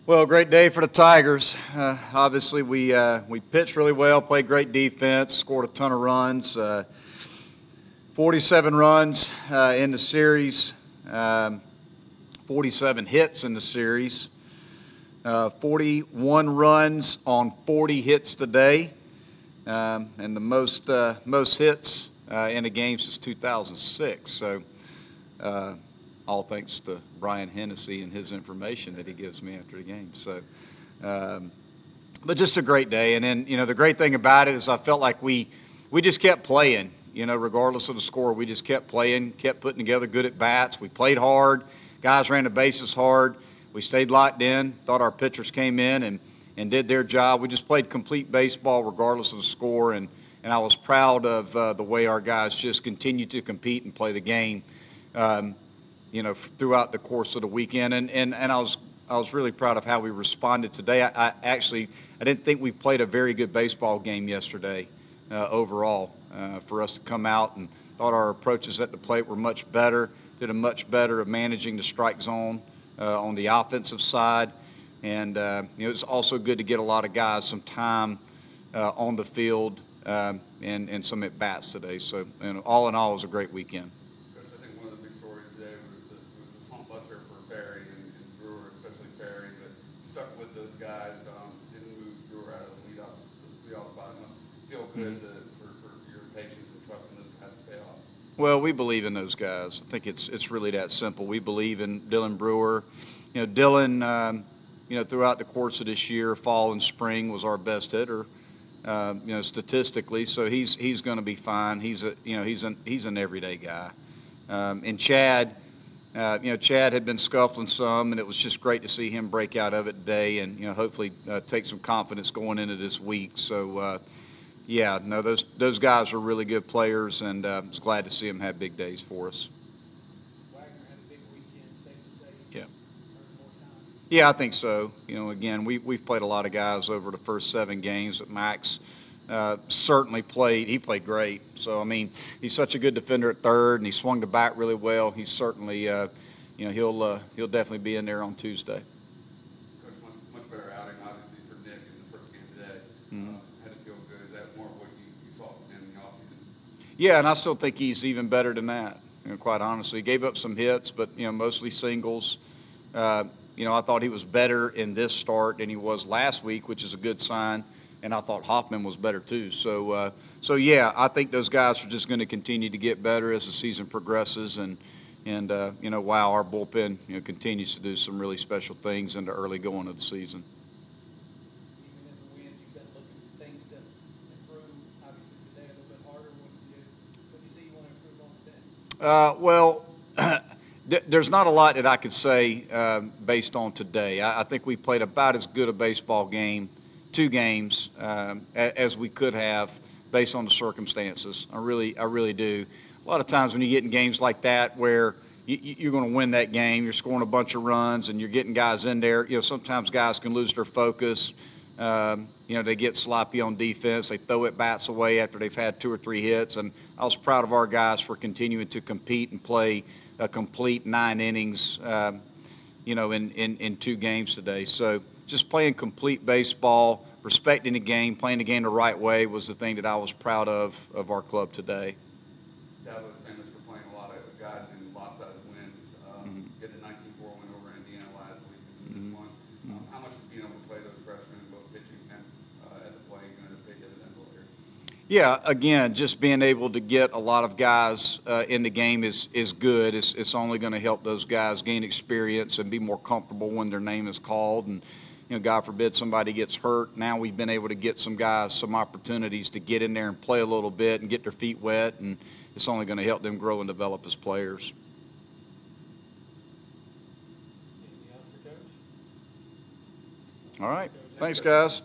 Well, great day for the Tigers. Obviously, we pitched really well, played great defense, scored a ton of runs, 47 runs in the series, 47 hits in the series, 41 runs on 40 hits today, and the most hits in a game since 2006. So. All thanks to Brian Hennessy and his information that he gives me after the game. So, but just a great day. And then, the great thing about it is I felt like we just kept playing, regardless of the score. We just kept playing, kept putting together good at-bats. We played hard. Guys ran the bases hard. We stayed locked in. Thought our pitchers came in and did their job. We just played complete baseball regardless of the score. And I was proud of the way our guys just continued to compete and play the game. Throughout the course of the weekend, and I was really proud of how we responded today. I didn't think we played a very good baseball game yesterday overall. For us to come out and thought our approaches at the plate were much better. Did a much better of managing the strike zone on the offensive side, and it was also good to get a lot of guys some time on the field and some at bats today. So, all in all, it was a great weekend. Stuck with those guys, didn't move Brewer out of the leadoff spot. It must feel good for your patience and trust in those guys to pay off. Well, we believe in those guys. I think it's really that simple. We believe in Dylan Brewer. Dylan, throughout the course of this year, fall and spring, was our best hitter. Statistically, so he's going to be fine. He's an everyday guy. And Chad. Chad had been scuffling some, and it was just great to see him break out of it today and, hopefully take some confidence going into this week. So, those guys are really good players, and I was glad to see them have big days for us. Wagner had a big weekend, safe to say. Yeah. More time. Yeah, I think so. Again, we've played a lot of guys over the first 7 games, but Max certainly played. He played great. So, he's such a good defender at third, and he swung the bat really well. He's certainly, he'll definitely be in there on Tuesday. Coach, much better outing, obviously, for Nick in the first game today. Had to feel good. Is that more of what you saw from him in the offseason? Yeah, and I still think he's even better than that, quite honestly. He gave up some hits, but, mostly singles. I thought he was better in this start than he was last week, which is a good sign. And I thought Hoffman was better too. So yeah, I think those guys are just going to continue to get better as the season progresses. And wow, our bullpen continues to do some really special things in the early going of the season. Even in the wins, you've been looking for things to improve. Obviously today a little bit harder. What do you see you want to improve on today? There's not a lot that I could say based on today. I think we played about as good a baseball game. 2 games as we could have based on the circumstances. I really do. A lot of times when you get in games like that where you're going to win that game, you're scoring a bunch of runs and you're getting guys in there, sometimes guys can lose their focus. They get sloppy on defense. They throw at-bats away after they've had 2 or 3 hits. And I was proud of our guys for continuing to compete and play a complete 9 innings, in 2 games today. So just playing complete baseball, respecting the game, playing the game the right way was the thing that I was proud of our club today. That was famous for playing a lot of guys in lopsided wins. Get the 19-4 win over Indiana last week and this one. How much is being able to play those freshmen, both pitching and at the plate, going to pay dividends all year? Yeah, again, just being able to get a lot of guys in the game is good. It's only going to help those guys gain experience and be more comfortable when their name is called. And God forbid somebody gets hurt. Now we've been able to get some guys some opportunities to get in there and play a little bit and get their feet wet, and it's only going to help them grow and develop as players. Anything else for Coach? All right. Thanks, guys.